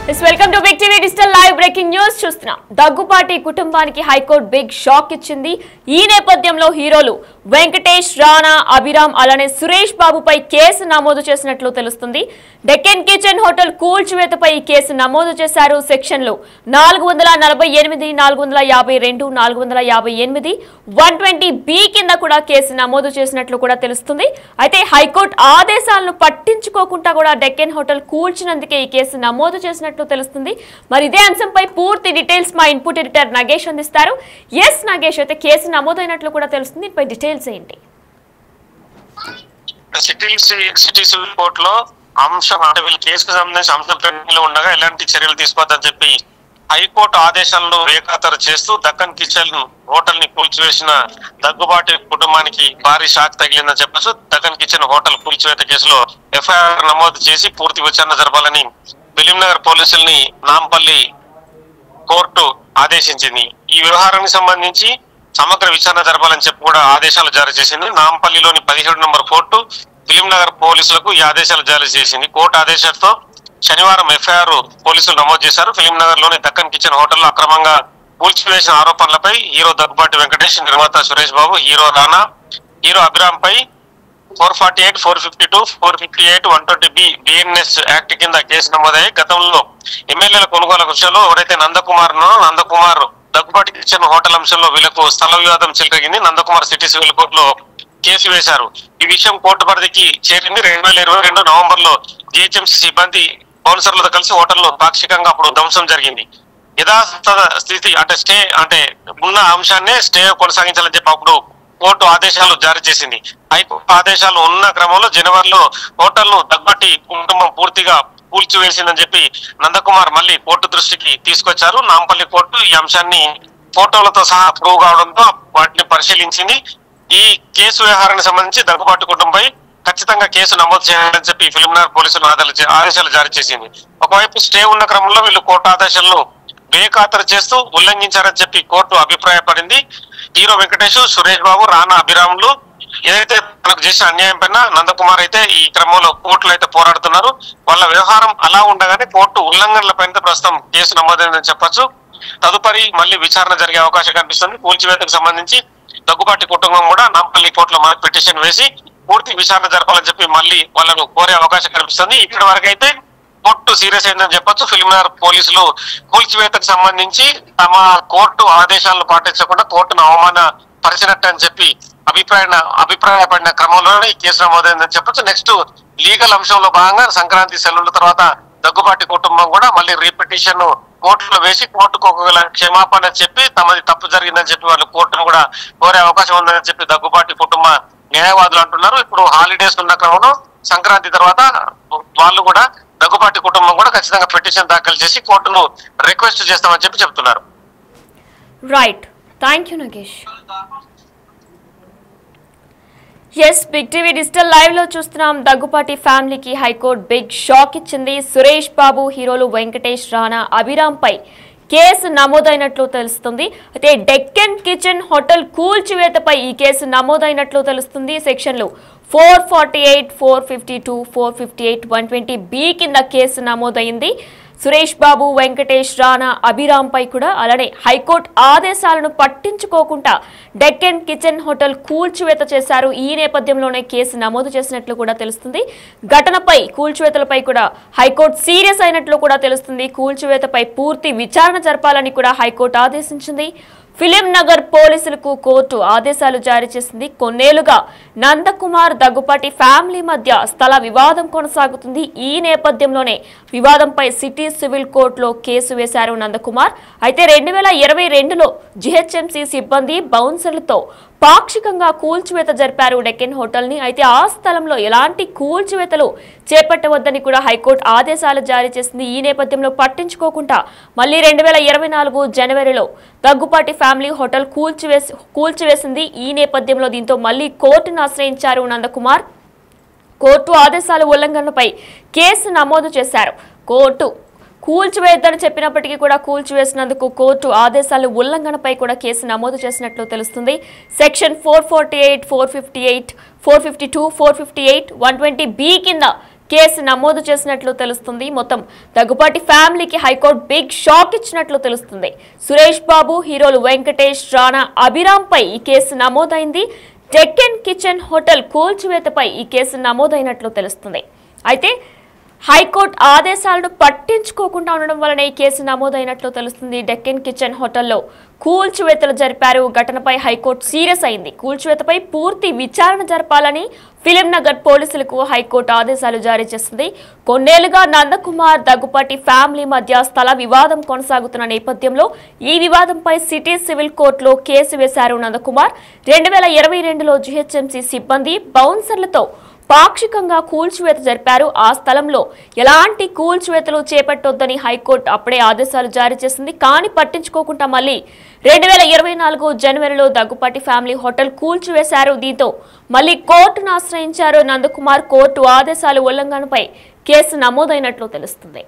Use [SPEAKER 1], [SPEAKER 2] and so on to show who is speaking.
[SPEAKER 1] Welcome to big TV digital live breaking news చూస్తున్నాం. దగ్గుపాటి కుటుంబానికి high court big shock ఇచ్చింది. ఈ నేపథ్యంలో హీరోలు వెంకటేష్, రానా, అభిరామ్ అలానే సురేష్ బాబుపై కేసు నమోదు చేసినట్లు తెలుస్తుంది. డెక్కన్ కిచెన్ హోటల్ కూల్చివేతపై ఈ కేసు నమోదు చేశారు. సెక్షన్లు 448, 452, 458, 120B కింద కూడా కేసు నమోదు చేసినట్లు కూడా తెలుస్తుంది. అయితే హైకోర్టు ఆదేశాలను పట్టించుకోకుండా కూడా డెక్కన్ హోటల్ కూల్చినందుకే ఈ కేసు నమోదు చేసినట్లు తెలుస్తుంది. మరి ఇదే అంశంపై పూర్తి డీటెయిల్స్ మా ఇన్పుట్ ఎడిటర్ నగేష్ అందిస్తారు. ఎస్ నగేష్, అయితే కేసు నమోదైనట్లు కూడా తెలుస్తుంది. దీనిపై డీటెయిల్స్ ఏంటి?
[SPEAKER 2] సిటీ సివిల్ కోర్టులో అంశం అంటే వీళ్ళు కేసుకు సంబంధించి అంశం పెండింగ్లో ఉండగా ఎలాంటి చర్యలు తీసుకోవద్దని చెప్పి హైకోర్టు ఆదేశాలను ఏకాతరు చేస్తూ దక్కన్ కిచెన్ హోటల్ ని కూల్చివేసిన దగ్గుబాటి కుటుంబానికి భారీ షాక్ తగిలిందని చెప్పచ్చు. దక్కన్ కిచెన్ హోటల్ కూల్చివేత కేసులో ఎఫ్ఐఆర్ నమోదు చేసి పూర్తి విచారణ జరపాలని ఫిలింనగర్ పోలీసుల్ని నాంపల్లి కోర్టు ఆదేశించింది. ఈ వ్యవహారానికి సంబంధించి సమగ్ర విచారణ జరపాలని చెప్పి కూడా ఆదేశాలు జారీ చేసింది. నాంపల్లిలోని 17 నంబర్ కోర్టు ఫిలింనగర్ పోలీసులకు ఈ ఆదేశాలు జారీ చేసింది. కోర్టు ఆదేశాలతో శనివారం ఎఫ్ఐఆర్ పోలీసులు నమోదు చేశారు. ఫిలింనగర్ లోని దక్కన్ కిచెన్ హోటల్లో అక్రమంగా కూల్చివేసిన ఆరోపణలపై హీరో దగ్గుబాటి వెంకటేష్, నిర్మాత సురేష్ బాబు, హీరో రానా, హీరో అభిరామ్ పై 448, 452, 458, 120B BNS యాక్ట్ కింద కేసు నమోదయ్యాయి. గతంలో ఎమ్మెల్యేల కొనుగోలు విషయంలో ఎవరైతే నందకుమార్ దగ్గుబాటి కిచెన్ హోటల్ అంశంలో వీళ్లకు స్థల వివాదం చెలరేగింది. నందకుమార్ సిటీ సివిల్ కోర్టులో కేసు వేశారు. ఈ విషయం కోర్టు పరిధికి చేరింది. 2022 నవంబర్ లో GHMC సిబ్బంది బౌన్సర్లతో కలిసి హోటల్లో పాక్షికంగా అప్పుడు ధ్వంసం జరిగింది. యథాస్థ స్థితి అంటే ఉన్న అంశాన్నే స్టే కొనసాగించాలని చెప్పి అప్పుడు కోర్టు ఆదేశాలు జారీ చేసింది. హైకోర్టు ఆదేశాలు ఉన్న క్రమంలో జనవరిలో హోటల్ ను దగ్గుబాటి కుటుంబం పూర్తిగా కూల్చివేసిందని చెప్పి నందకుమార్ మళ్ళీ కోర్టు దృష్టికి తీసుకొచ్చారు. నాంపల్లి కోర్టు ఈ అంశాన్ని ఫోటోలతో సహా ప్రూవ్ కావడంతో వాటిని పరిశీలించింది. ఈ కేసు వ్యవహారానికి సంబంధించి దగ్గుబాటి కుటుంబంపై ఖచ్చితంగా కేసు నమోదు చేయాలని చెప్పి ఫిలింనగర్ పోలీసులు ఆదేశాలు జారీ చేసింది. ఒకవైపు స్టే ఉన్న క్రమంలో వీళ్ళు కోర్టు ఆదేశాలను బేఖాతరు చేస్తూ ఉల్లంఘించారని చెప్పి కోర్టు అభిప్రాయపడింది. హీరో వెంకటేష్, సురేష్ బాబు, రానా, అభిరాములు ఏదైతే తనకు చేసిన అన్యాయం పైన నందకుమార్ అయితే ఈ క్రమంలో కోర్టులో అయితే పోరాడుతున్నారు. వాళ్ళ వ్యవహారం అలా ఉండగానే కోర్టు ఉల్లంఘనల పైన ప్రస్తుతం కేసు నమోదైందని చెప్పొచ్చు. తదుపరి మళ్ళీ విచారణ జరిగే అవకాశం కనిపిస్తుంది. కూల్చివేతకు సంబంధించి దగ్గుబాటి కుటుంబం కూడా నాంపల్లి కోర్టులో మళ్ళీ పిటిషన్ వేసి పూర్తి విచారణ జరపాలని చెప్పి మళ్ళీ వాళ్ళను కోరే అవకాశం కనిపిస్తుంది. ఇప్పటి వరకు అయితే కోర్టు సీరియస్ అయిందని చెప్పొచ్చు. ఫిలింనగర్ పోలీసులు కూల్చివేతకు సంబంధించి తమ కోర్టు ఆదేశాలను పాటించకుండా కోర్టును అవమానపరిచినట్టు అని చెప్పి అభిప్రాయపడిన క్రమంలోనే ఈ కేసు నమోదైందని చెప్పొచ్చు. నెక్స్ట్ లీగల్ అంశంలో భాగంగా సంక్రాంతి సెలవుల తర్వాత దగ్గుబాటి కుటుంబం కూడా మళ్ళీ రీపిటిషన్ కోర్టులో వేసి కోర్టుకు ఒక క్షమాపణ చెప్పి తమది తప్పు జరిగిందని చెప్పి వాళ్ళు కోర్టును కూడా కోరే అవకాశం ఉందని చెప్పి దగ్గుబాటి కుటుంబ న్యాయవాదులు అంటున్నారు. ఇప్పుడు హాలిడేస్ ఉన్న క్రమంలో సంక్రాంతి తర్వాత వాళ్ళు కూడా దగ్గుబాటి కుటుంబం కూడా ఖచ్చితంగా పిటిషన్ దాఖలు చేసి కోర్టును రిక్వెస్ట్ చేస్తామని చెప్పి చెప్తున్నారు.
[SPEAKER 1] Right, thank you Nagesh. Yes, big TV digital live లో చూస్తున్నాం. దగ్గుపాటి ఫ్యామిలీకి హైకోర్టు బిగ్ షాక్ ఇచ్చింది. సురేష్ బాబు, హీరోలు వెంకటేష్, రానా, అభిరామ్ పై కేసు నమోదైనట్లు తెలుస్తుంది. అయితే డెక్కన్ కిచెన్ హోటల్ కూల్చివేతపై ఈ కేసు నమోదైనట్లు తెలుస్తుంది. సెక్షన్లు 448, 452, 458, 120B కింద కేసు నమోదైంది. సురేష్ బాబు, వెంకటేష్, రానా, అభిరామ్ పై కూడా అలానే హైకోర్టు ఆదేశాలను పట్టించుకోకుండా డెక్కన్ కిచెన్ హోటల్ కూల్చివేత చేశారు. ఈ నేపథ్యంలోనే కేసు నమోదు చేసినట్లు కూడా తెలుస్తుంది. ఘటనపై కూల్చివేతలపై కూడా హైకోర్టు సీరియస్ అయినట్లు కూడా తెలుస్తుంది. కూల్చివేతపై పూర్తి విచారణ జరపాలని కూడా హైకోర్టు ఆదేశించింది. ఫిలింనగర్ పోలీసులకు కోర్టు ఆదేశాలు జారీ చేసింది. కొన్నేళ్లుగా నందకుమార్, దగ్గుపాటి ఫ్యామిలీ మధ్య స్థల వివాదం కొనసాగుతుంది. ఈ నేపథ్యంలోనే వివాదంపై సిటీ సివిల్ కోర్టులో కేసు వేశారు నందకుమార్. అయితే 2022లో GHMC సిబ్బంది బౌన్సర్లతో పాక్షికంగా కూల్చివేత జరిపారు డెక్కన్ హోటల్ ని. అయితే ఆ స్థలంలో ఎలాంటి కూల్చివేతలు చేపట్టవద్దని కూడా హైకోర్టు ఆదేశాలు జారీ చేసింది. ఈ నేపథ్యంలో పట్టించుకోకుండా మళ్ళీ 2024 జనవరిలో దగ్గుపాటి ఫ్యామిలీ హోటల్ కూల్చివేసింది. ఈ నేపథ్యంలో దీంతో మళ్ళీ కోర్టును ఆశ్రయించారు నందకుమార్. కోర్టు ఆదేశాల ఉల్లంఘనలపై కేసు నమోదు చేశారు. కోర్టు కూల్చివేద్దని చెప్పినప్పటికీ కూడా కూల్చివేసినందుకు కోర్టు ఆదేశాల ఉల్లంఘనపై కూడా కేసు నమోదు చేసినట్లు తెలుస్తుంది. సెక్షన్ 448, 458, 452, 458, 120B కింద కేసు నమోదు చేసినట్లు తెలుస్తుంది. మొత్తం దగ్గుపాటి ఫ్యామిలీకి హైకోర్టు బిగ్ షాక్ ఇచ్చినట్లు తెలుస్తుంది. సురేష్ బాబు, హీరోలు వెంకటేష్, రాణా, అభిరాంపై ఈ కేసు నమోదైంది. డెక్కన్ కిచెన్ హోటల్ కూల్చివేతపై ఈ కేసు నమోదైనట్లు తెలుస్తుంది. అయితే హైకోర్టు ఆదేశాలను పట్టించుకోకుండా ఉండడం వల్లనే ఈ కేసు నమోదైనట్లు తెలుస్తుంది. డెక్కన్ కిచెన్ హోటల్లో కూల్చివేతలు జరిపారు. ఘటనపై హైకోర్టు సీరియస్ అయింది. కూల్చివేతపై పూర్తి విచారణ జరపాలని ఫిలిం నగర్ పోలీసులకు హైకోర్టు ఆదేశాలు జారీ చేసింది. కొన్నేళ్లుగా నందకుమార్, దగ్గుపాటి ఫ్యామిలీ మధ్య స్థల వివాదం కొనసాగుతున్న నేపథ్యంలో ఈ వివాదంపై సిటీ సివిల్ కోర్టులో కేసు వేశారు నందకుమార్. 2022లో జీహెచ్ఎంసీ సిబ్బంది బౌన్సర్లతో పాక్షికంగా కూల్చివేత జరిపారు. ఆ స్థలంలో ఎలాంటి కూల్చివేతలు చేపట్టొద్దని హైకోర్టు అప్పుడే ఆదేశాలు జారీ చేసింది. కానీ పట్టించుకోకుండా మళ్ళీ 2024 జనవరిలో దగ్గుపాటి ఫ్యామిలీ హోటల్ కూల్చివేశారు. దీంతో మళ్ళీ కోర్టును ఆశ్రయించారు నందకుమార్. కోర్టు ఆదేశాల ఉల్లంఘనపై కేసు నమోదైనట్లు తెలుస్తుంది.